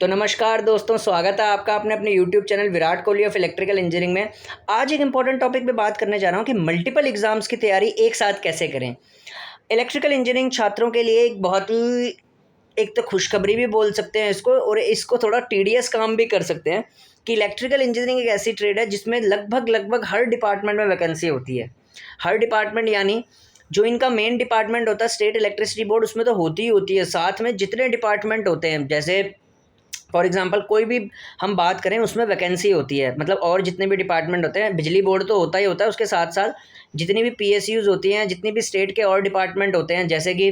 तो नमस्कार दोस्तों, स्वागत है आपका अपने अपने YouTube channel Virat Kohli of electrical engineering में। आज एक इंपॉर्टेंट टॉपिक पे बात करने जा रहा हूँ कि मल्टीपल एग्जाम्स की तैयारी एक साथ कैसे करें। इलेक्ट्रिकल इंजीनियरिंग छात्रों के लिए एक बहुत ही एक तो खुशखबरी भी बोल सकते हैं इसको, और इसको थोड़ा टीडियस काम भी कर सकते हैं कि इलेक्ट्रिकल इंजीनियरिंग एक ऐसी ट्रेड है जिसमें लगभग हर डिपार्टमेंट में वैकेंसी होती है। हर डिपार्टमेंट यानी जो इनका मेन डिपार्टमेंट होता है स्टेट इलेक्ट्रिसिटी बोर्ड, उसमें तो होती ही होती है। साथ में जितने डिपार्टमेंट होते हैं, जैसे फॉर एग्जांपल कोई भी हम बात करें उसमें वैकेंसी होती है, मतलब और जितने भी डिपार्टमेंट होते हैं, बिजली बोर्ड तो होता ही होता है, उसके साथ साथ जितनी भी पीएसयूज होती हैं, जितनी भी स्टेट के और डिपार्टमेंट होते हैं, जैसे कि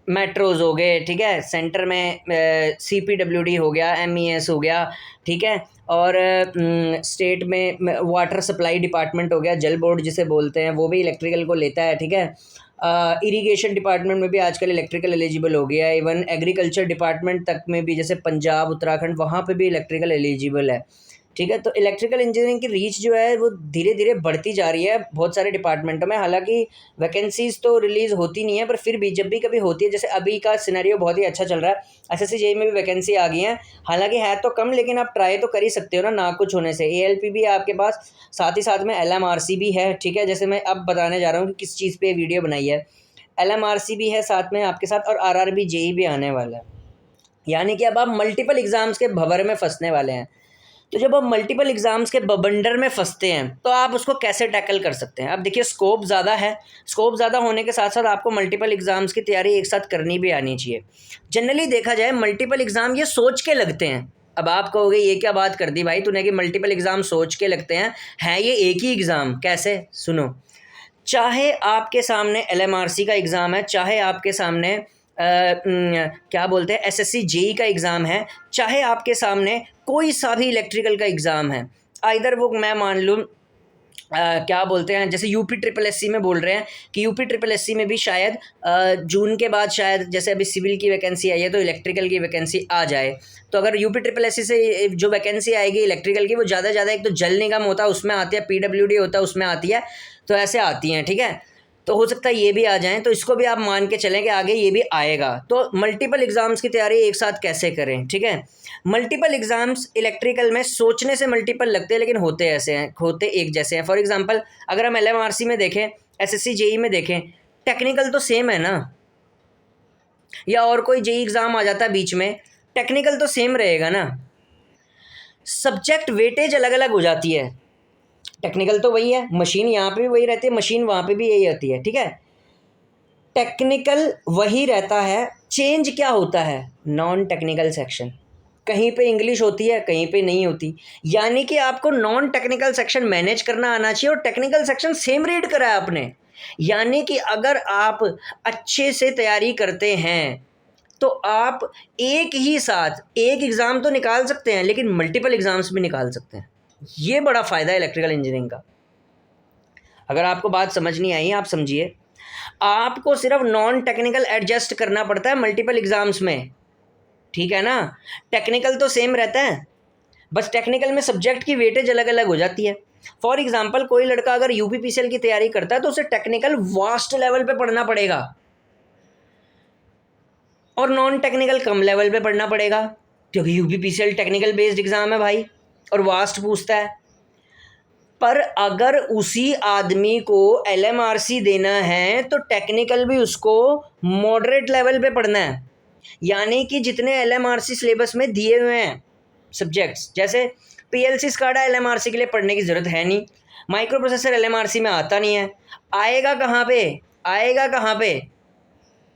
मेट्रोज़ हो गए, ठीक है, सेंटर में सीपीडब्ल्यूडी हो गया, एमईएस हो गया, ठीक है, और स्टेट में वाटर सप्लाई डिपार्टमेंट हो गया, जल बोर्ड जिसे बोलते हैं, वो भी इलेक्ट्रिकल को लेता है, ठीक है। इरिगेशन डिपार्टमेंट में भी आजकल इलेक्ट्रिकल एलिजिबल हो गया है। इवन एग्रीकल्चर डिपार्टमेंट तक में भी, जैसे पंजाब, उत्तराखंड, वहाँ पे भी इलेक्ट्रिकल एलिजिबल है, ठीक है। तो इलेक्ट्रिकल इंजीनियरिंग की रीच जो है वो धीरे धीरे बढ़ती जा रही है बहुत सारे डिपार्टमेंटों में। हालांकि वैकेंसीज तो रिलीज़ होती नहीं है, पर फिर भी जब भी कभी होती है, जैसे अभी का सिनेरियो बहुत ही अच्छा चल रहा है, एसएससी जेईई में भी वैकेंसी आ गई है। हालांकि है तो कम, लेकिन आप ट्राई तो कर ही सकते हो ना कुछ होने से। एएलपी भी है आपके पास, साथ ही साथ में एलएमआरसी भी है, ठीक है। जैसे मैं अब बताने जा रहा हूँ कि किस चीज़ पे वीडियो बनाई है। एलएमआरसी भी है साथ में आपके साथ, और आरआरबी जेईई भी आने वाला है। यानी कि अब आप मल्टीपल एग्ज़ाम्स के भंवर में फंसने वाले हैं। तो जब आप मल्टीपल एग्ज़ाम्स के बवंडर में फंसते हैं तो आप उसको कैसे टैकल कर सकते हैं। अब देखिए, स्कोप ज़्यादा है, स्कोप ज़्यादा होने के साथ साथ आपको मल्टीपल एग्ज़ाम्स की तैयारी एक साथ करनी भी आनी चाहिए। जनरली देखा जाए मल्टीपल एग्ज़ाम ये सोच के लगते हैं। अब आप कहोगे ये क्या बात कर दी भाई तूने कि मल्टीपल एग्ज़ाम सोच के लगते हैं, है ये एक ही एग्ज़ाम। कैसे, सुनो। चाहे आपके सामने एलएमआरसी का एग्ज़ाम है, चाहे आपके सामने क्या बोलते हैं एसएससी जेईई का एग्ज़ाम है, चाहे आपके सामने कोई सा भी इलेक्ट्रिकल का एग्ज़ाम है, आइदर वो मैं मान लूँ क्या बोलते हैं, जैसे यूपी ट्रिपल एससी में बोल रहे हैं कि यूपी ट्रिपल एससी में भी शायद जून के बाद, शायद जैसे अभी सिविल की वैकेंसी आई है तो इलेक्ट्रिकल की वैकेंसी आ जाए। तो अगर यूपी ट्रिपल एससी से जो वैकेंसी आएगी इलेक्ट्रिकल की, वो ज़्यादा से ज़्यादा एक तो जल निगम होता है उसमें आती है, पीडब्ल्यूडी होता है उसमें आती है, तो ऐसे आती हैं, ठीक है। तो हो सकता है ये भी आ जाएँ, तो इसको भी आप मान के चलें कि आगे ये भी आएगा। तो मल्टीपल एग्ज़ाम्स की तैयारी एक साथ कैसे करें, ठीक है। मल्टीपल एग्ज़ाम्स इलेक्ट्रिकल में सोचने से मल्टीपल लगते हैं, लेकिन होते ऐसे हैं, होते एक जैसे हैं। फॉर एग्ज़ाम्पल अगर हम एलएमआरसी में देखें, एसएससी जेईई में देखें, टेक्निकल तो सेम है ना, या और कोई जेईई एग्ज़ाम आ जाता है बीच में, टेक्निकल तो सेम रहेगा ना। सब्जेक्ट वेटेज अलग अलग हो जाती है। टेक्निकल तो वही है, मशीन यहाँ पे भी वही रहती है, मशीन वहाँ पे भी यही रहती है, ठीक है। टेक्निकल वही रहता है, चेंज क्या होता है, नॉन टेक्निकल सेक्शन। कहीं पे इंग्लिश होती है, कहीं पे नहीं होती। यानी कि आपको नॉन टेक्निकल सेक्शन मैनेज करना आना चाहिए, और टेक्निकल सेक्शन सेम रीड करा है आपने। यानी कि अगर आप अच्छे से तैयारी करते हैं तो आप एक ही साथ एक एग्ज़ाम तो निकाल सकते हैं, लेकिन मल्टीपल एग्ज़ाम्स भी निकाल सकते हैं। ये बड़ा फ़ायदा है इलेक्ट्रिकल इंजीनियरिंग का। अगर आपको बात समझ नहीं आई, आप समझिए, आपको सिर्फ नॉन टेक्निकल एडजस्ट करना पड़ता है मल्टीपल एग्ज़ाम्स में, ठीक है ना। टेक्निकल तो सेम रहता है, बस टेक्निकल में सब्जेक्ट की वेटेज अलग अलग हो जाती है। फॉर एग्जांपल कोई लड़का अगर यूपीपीसीएल की तैयारी करता है तो उसे टेक्निकल वास्ट लेवल पे पढ़ना पड़ेगा, और नॉन टेक्निकल कम लेवल पे पढ़ना पड़ेगा, क्योंकि यूपीपीसीएल टेक्निकल बेस्ड एग्ज़ाम है भाई, और वास्ट पूछता है। पर अगर उसी आदमी को एलएमआरसी देना है तो टेक्निकल भी उसको मॉडरेट लेवल पे पढ़ना है। यानी कि जितने एलएमआरसी सिलेबस में दिए हुए हैं सब्जेक्ट्स, जैसे पीएलसी स्काडा एलएमआरसी के लिए पढ़ने की ज़रूरत है नहीं, माइक्रो प्रोसेसर एलएमआरसी में आता नहीं है, आएगा कहाँ पे, आएगा कहाँ पे,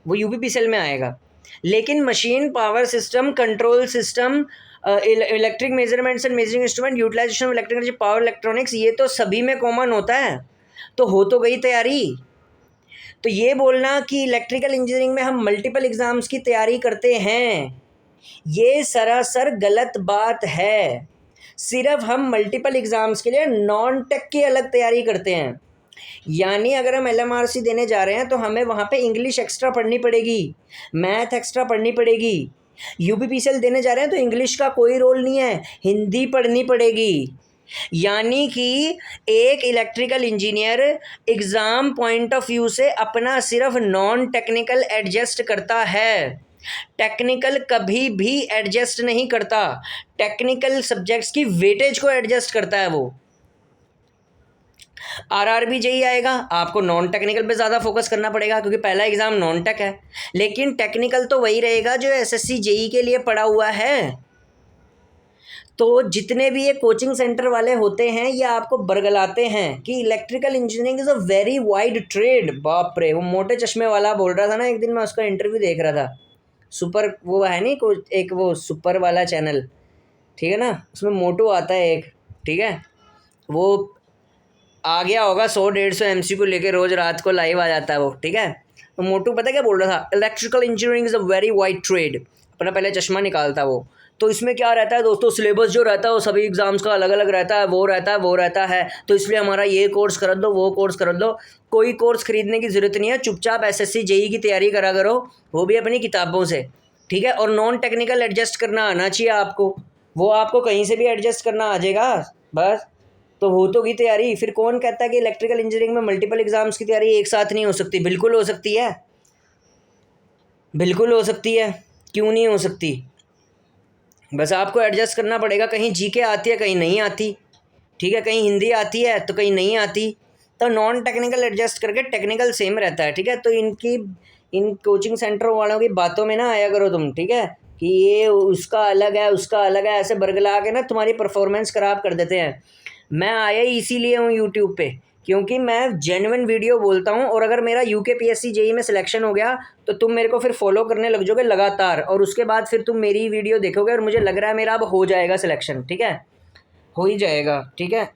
वो यूपीपीसीएल में आएगा। लेकिन machine power system, control system, electric measurements and measuring instrument, utilisation of electric energy, power electronics, ये तो सभी में कॉमन होता है। तो हो तो गई तैयारी। तो ये बोलना कि इलेक्ट्रिकल इंजीनियरिंग में हम मल्टीपल एग्ज़ाम्स की तैयारी करते हैं, ये सरासर गलत बात है। सिर्फ हम मल्टीपल एग्ज़ाम्स के लिए नॉन टेक की अलग तैयारी करते हैं। यानी अगर हम एलएमआरसी देने जा रहे हैं तो हमें वहाँ पे इंग्लिश एक्स्ट्रा पढ़नी पड़ेगी, मैथ एक्स्ट्रा पढ़नी पड़ेगी। यूपीपीसीएल देने जा रहे हैं तो इंग्लिश का कोई रोल नहीं है, हिंदी पढ़नी पड़ेगी। यानी कि एक electrical engineer exam point of view से अपना सिर्फ नॉन टेक्निकल एडजस्ट करता है, टेक्निकल कभी भी एडजस्ट नहीं करता, टेक्निकल सब्जेक्ट्स की वेटेज को एडजस्ट करता है वो। आरआरबी जेई आएगा, आपको नॉन टेक्निकल पे ज़्यादा फोकस करना पड़ेगा क्योंकि पहला एग्ज़ाम नॉन टेक है, लेकिन टेक्निकल तो वही रहेगा जो एसएससी जेई के लिए पड़ा हुआ है। तो जितने भी ये कोचिंग सेंटर वाले होते हैं ये आपको बरगलाते हैं कि electrical engineering is a very wide trade. बाप रे, वो मोटे चश्मे वाला बोल रहा था ना, एक दिन मैं उसका इंटरव्यू देख रहा था, सुपर वो है नहीं कोई एक वो सुपर वाला चैनल, ठीक है ना, उसमें मोटू आता है एक, ठीक है, वो आ गया होगा 100-150 एमसी को लेके, रोज़ रात को लाइव आ जाता है वो, ठीक है। तो मोटू पता क्या बोल रहा था, electrical engineering is a very wide trade, अपना पहले चश्मा निकालता वो। तो इसमें क्या रहता है दोस्तों, सिलेबस जो रहता है वो सभी एग्ज़ाम्स का अलग अलग रहता है, वो रहता है, तो इसलिए हमारा ये कोर्स कर दो, वो कोर्स कर दो। कोई कोर्स खरीदने की ज़रूरत नहीं है, चुपचाप एसएससी जेई की तैयारी करा करो, वो भी अपनी किताबों से, ठीक है। और नॉन टेक्निकल एडजस्ट करना आना चाहिए आपको, वो आपको कहीं से भी एडजस्ट करना आ जाएगा बस, तो हो तो गई तैयारी। फिर कौन कहता है कि इलेक्ट्रिकल इंजीनियरिंग में मल्टीपल एग्जाम्स की तैयारी एक साथ नहीं हो सकती? बिल्कुल हो सकती है, बिल्कुल हो सकती है, क्यों नहीं हो सकती। बस आपको एडजस्ट करना पड़ेगा, कहीं जीके आती है कहीं नहीं आती, ठीक है, कहीं हिंदी आती है तो कहीं नहीं आती, तो नॉन टेक्निकल एडजस्ट करके टेक्निकल सेम रहता है, ठीक है। तो इन कोचिंग सेंटर वालों की बातों में ना आया करो तुम, ठीक है, कि ये उसका अलग है उसका अलग है, ऐसे बरगला के ना तुम्हारी परफॉर्मेंस ख़राब कर देते हैं। मैं आया ही इसीलिए हूँ यूट्यूब पे, क्योंकि मैं जेन्युइन वीडियो बोलता हूँ, और अगर मेरा यूकेपीएससी जेई में सिलेक्शन हो गया तो तुम मेरे को फिर फॉलो करने लग जाओगे लगातार, और उसके बाद फिर तुम मेरी वीडियो देखोगे और मुझे लग रहा है मेरा अब हो जाएगा सिलेक्शन, ठीक है, हो ही जाएगा, ठीक है।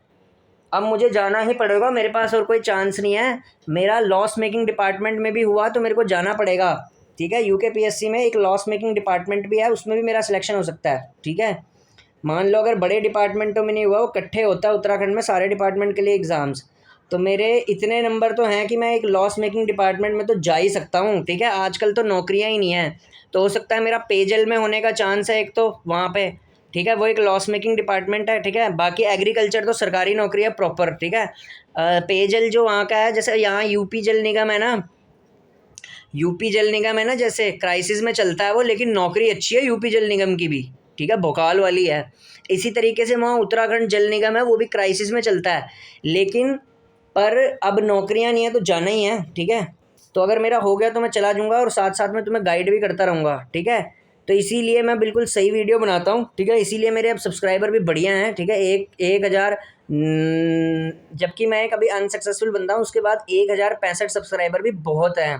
अब मुझे जाना ही पड़ेगा, मेरे पास और कोई चांस नहीं है, मेरा लॉस मेकिंग डिपार्टमेंट में भी हुआ तो मेरे को जाना पड़ेगा, ठीक है। यूकेपीएससी में एक लॉस मेकिंग डिपार्टमेंट भी है, उसमें भी मेरा सिलेक्शन हो सकता है, ठीक है। मान लो अगर बड़े डिपार्टमेंटों में नहीं हुआ, वो इकट्ठे होता है उत्तराखंड में सारे डिपार्टमेंट के लिए एग्ज़ाम्स, तो मेरे इतने नंबर तो हैं कि मैं एक लॉस मेकिंग डिपार्टमेंट में तो जा ही सकता हूँ, ठीक है। आजकल तो नौकरियाँ ही नहीं हैं, तो हो सकता है मेरा पेजल में होने का चांस है एक तो वहाँ पे, ठीक है, वो एक लॉस मेकिंग डिपार्टमेंट है, ठीक है। बाकी एग्रीकल्चर तो सरकारी नौकरी है प्रॉपर, ठीक है। पेयजल जो वहाँ का है, जैसे यहाँ यूपी जल निगम है ना, यूपी जल निगम है ना, जैसे क्राइसिस में चलता है वो, लेकिन नौकरी अच्छी है यूपी जल निगम की भी, ठीक है, भोकाल वाली है। इसी तरीके से वहाँ उत्तराखंड जल निगम है, वो भी क्राइसिस में चलता है, लेकिन पर अब नौकरियाँ नहीं है तो जाना ही है, ठीक है। तो अगर मेरा हो गया तो मैं चला जाऊँगा, और साथ साथ में तुम्हें गाइड भी करता रहूँगा, ठीक है। तो इसीलिए मैं बिल्कुल सही वीडियो बनाता हूँ, ठीक है, इसीलिए मेरे अब सब्सक्राइबर भी बढ़िया हैं, ठीक है। 1000, जबकि मैं कभी अनसक्सेसफुल बंदा हूँ, उसके बाद 1065 सब्सक्राइबर भी बहुत हैं,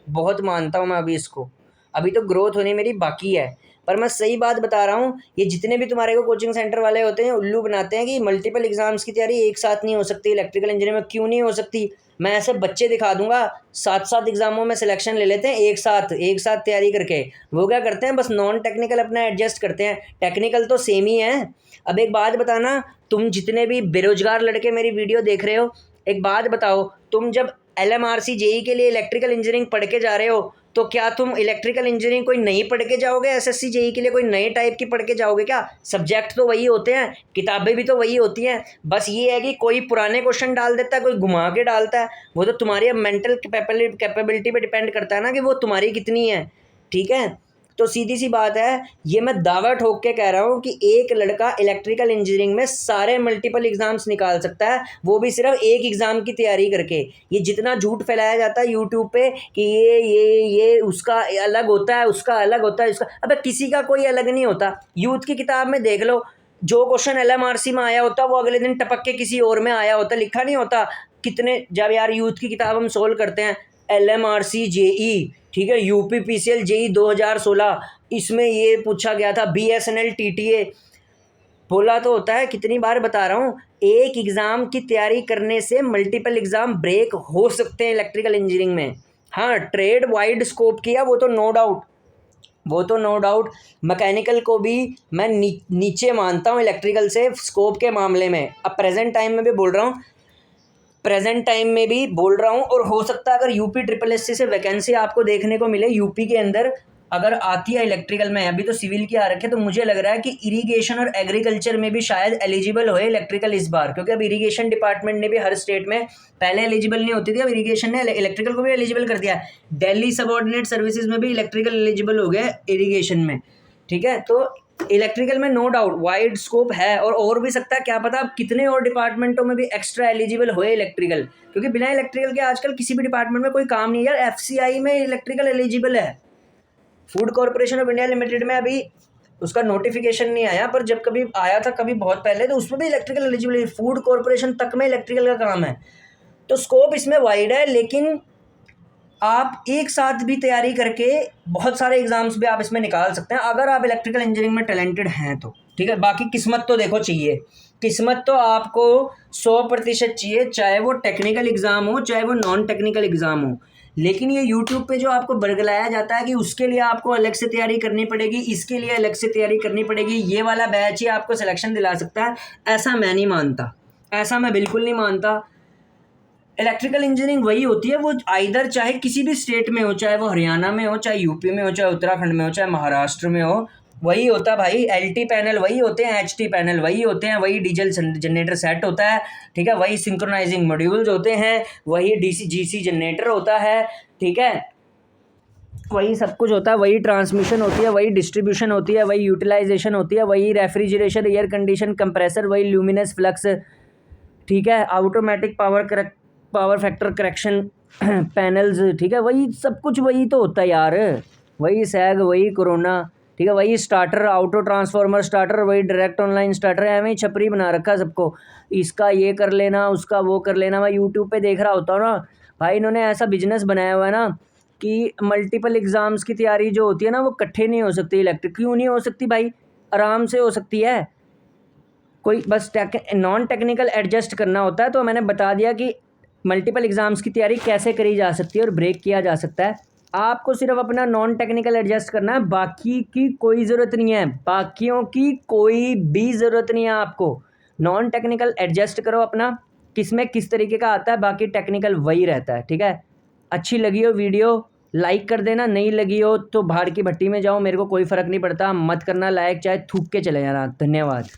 बहुत मानता हूँ मैं अभी इसको, अभी तो ग्रोथ होनी मेरी बाकी है। पर मैं सही बात बता रहा हूँ, ये जितने भी तुम्हारे को कोचिंग सेंटर वाले होते हैं उल्लू बनाते हैं कि मल्टीपल एग्जाम्स की तैयारी एक साथ नहीं हो सकती इलेक्ट्रिकल इंजीनियरिंग में। क्यों नहीं हो सकती? मैं ऐसे बच्चे दिखा दूंगा 7-7 एग्जामों में सिलेक्शन ले लेते हैं एक साथ तैयारी करके। वो क्या करते हैं, बस नॉन टेक्निकल अपना एडजस्ट करते हैं, टेक्निकल तो सेम ही है। अब एक बात बताना, तुम जितने भी बेरोजगार लड़के मेरी वीडियो देख रहे हो, एक बात बताओ, तुम जब LMRC जेई के लिए इलेक्ट्रिकल इंजीनियरिंग पढ़ के जा रहे हो, तो क्या तुम इलेक्ट्रिकल इंजीनियरिंग कोई नई पढ़ के जाओगे? एसएससी जेई के लिए कोई नए टाइप की पढ़ के जाओगे क्या? सब्जेक्ट तो वही होते हैं, किताबें भी तो वही होती हैं, बस ये है कि कोई पुराने क्वेश्चन डाल देता है, कोई घुमा के डालता है। वो तो तुम्हारी अब मेंटल कैपेबिलिटी पे डिपेंड करता है ना कि वो तुम्हारी कितनी है, ठीक है। तो सीधी सी बात है, ये मैं दावा ठोक के कह रहा हूँ कि एक लड़का इलेक्ट्रिकल इंजीनियरिंग में सारे मल्टीपल एग्जाम्स निकाल सकता है, वो भी सिर्फ एक एग्ज़ाम की तैयारी करके। ये जितना झूठ फैलाया जाता है यूट्यूब पे कि ये उसका अलग होता है, उसका अलग होता है, उसका, अबे किसी का कोई अलग नहीं होता। यूथ की किताब में देख लो, जो क्वेश्चन LMRC में आया होता वो अगले दिन टपक के किसी और में आया होता, लिखा नहीं होता। कितने जब यार यूथ की किताब हम सोल्व करते हैं, LMRC जेई, ठीक है, UPPCL जेई 2016, इसमें ये पूछा गया था, BSNL TTA, बोला तो होता है, कितनी बार बता रहा हूँ, एक एग्ज़ाम की तैयारी करने से मल्टीपल एग्ज़ाम ब्रेक हो सकते हैं इलेक्ट्रिकल इंजीनियरिंग में। हाँ, ट्रेड वाइड स्कोप किया, वो तो नो डाउट, वो तो नो डाउट। मैकेनिकल को भी मैं नीचे मानता हूँ इलेक्ट्रिकल से स्कोप के मामले में। अब प्रेजेंट टाइम में भी बोल रहा हूँ, प्रेजेंट टाइम में भी बोल रहा हूँ, और हो सकता है अगर UP SSC से वैकेंसी आपको देखने को मिले यूपी के अंदर, अगर आती है इलेक्ट्रिकल में, अभी तो सिविल की आ रखी है, तो मुझे लग रहा है कि इरिगेशन और एग्रीकल्चर में भी शायद एलिजिबल हो इलेक्ट्रिकल इस बार, क्योंकि अब इरिगेशन डिपार्टमेंट ने भी हर स्टेट में, पहले एलिजिबल नहीं होती थी, अब इरिगेशन ने इलेक्ट्रिकल को भी एलिजिबल कर दिया। दिल्ली सबऑर्डिनेट सर्विसेज में भी इलेक्ट्रिकल एलिजिबल हो गया इरिगेशन में, ठीक है। तो इलेक्ट्रिकल में नो डाउट वाइड स्कोप है, और भी सकता है, क्या पता आप कितने और डिपार्टमेंटों में भी एक्स्ट्रा एलिजिबल होए इलेक्ट्रिकल, क्योंकि बिना इलेक्ट्रिकल के आजकल किसी भी डिपार्टमेंट में कोई काम नहीं है यार। एफसीआई में इलेक्ट्रिकल एलिजिबल है, food corporation of India limited में अभी उसका नोटिफिकेशन नहीं आया, पर जब कभी आया था कभी बहुत पहले, तो उसमें भी इलेक्ट्रिकल एलिजिबल, फूड कॉर्पोरेशन तक में इलेक्ट्रिकल का काम है। तो स्कोप इसमें वाइड है, लेकिन आप एक साथ भी तैयारी करके बहुत सारे एग्जाम्स भी आप इसमें निकाल सकते हैं, अगर आप इलेक्ट्रिकल इंजीनियरिंग में टैलेंटेड हैं तो, ठीक है। बाकी किस्मत तो देखो चाहिए, किस्मत तो आपको 100% चाहिए, चाहे वो टेक्निकल एग्ज़ाम हो चाहे वो नॉन टेक्निकल एग्ज़ाम हो। लेकिन ये यूट्यूब पे जो आपको बरगलाया जाता है कि उसके लिए आपको अलग से तैयारी करनी पड़ेगी, इसके लिए अलग से तैयारी करनी पड़ेगी, ये वाला बैच ही आपको सिलेक्शन दिला सकता है, ऐसा मैं नहीं मानता, ऐसा मैं बिल्कुल नहीं मानता। इलेक्ट्रिकल इंजीनियरिंग वही होती है, वो आइदर चाहे किसी भी स्टेट में हो, चाहे वो हरियाणा में हो, चाहे यूपी में हो, चाहे उत्तराखंड में हो, चाहे महाराष्ट्र में हो, वही होता है भाई। एलटी पैनल वही होते हैं, एचटी पैनल वही होते हैं, वही डीजल जनरेटर सेट होता है, ठीक है, वही सिंक्रोनाइजिंग मॉड्यूल्स होते हैं, वही डीसी जीसी जनरेटर होता है, ठीक है, वही सब कुछ होता है, वही ट्रांसमिशन होती है, वही डिस्ट्रीब्यूशन होती है, वही यूटिलाइजेशन होती है, वही रेफ्रिजरेशन, एयर कंडीशन, कंप्रेसर, वही ल्यूमिनस फ्लक्स, ठीक है, automatic power factor correction panels, ठीक है, वही सब कुछ वही तो होता है यार, वही सैग, वही कोरोना, ठीक है, वही स्टार्टर, ऑटो ट्रांसफार्मर स्टार्टर, वही डायरेक्ट ऑनलाइन स्टार्टर है, हमें छपरी बना रखा है सबको, इसका ये कर लेना, उसका वो कर लेना। मैं यूट्यूब पे देख रहा होता हूँ ना भाई, इन्होंने ऐसा बिजनेस बनाया हुआ है ना कि मल्टीपल एग्ज़ाम्स की तैयारी जो होती है ना, वो इकट्ठे नहीं हो सकती इलेक्ट्रिक। क्यों नहीं हो सकती भाई? आराम से हो सकती है, कोई बस नॉन टेक्निकल एडजस्ट करना होता है। तो मैंने बता दिया कि मल्टीपल एग्ज़ाम्स की तैयारी कैसे करी जा सकती है और ब्रेक किया जा सकता है। आपको सिर्फ अपना नॉन टेक्निकल एडजस्ट करना है, बाकी की कोई ज़रूरत नहीं है, बाकियों की कोई भी ज़रूरत नहीं है आपको। नॉन टेक्निकल एडजस्ट करो अपना, किस में किस तरीके का आता है, बाकी टेक्निकल वही रहता है, ठीक है। अच्छी लगी हो वीडियो लाइक कर देना, नहीं लगी हो तो भाड़ की भट्टी में जाओ, मेरे को कोई फ़र्क नहीं पड़ता, मत करना लाइक, चाहे थूक के चले जाना। धन्यवाद।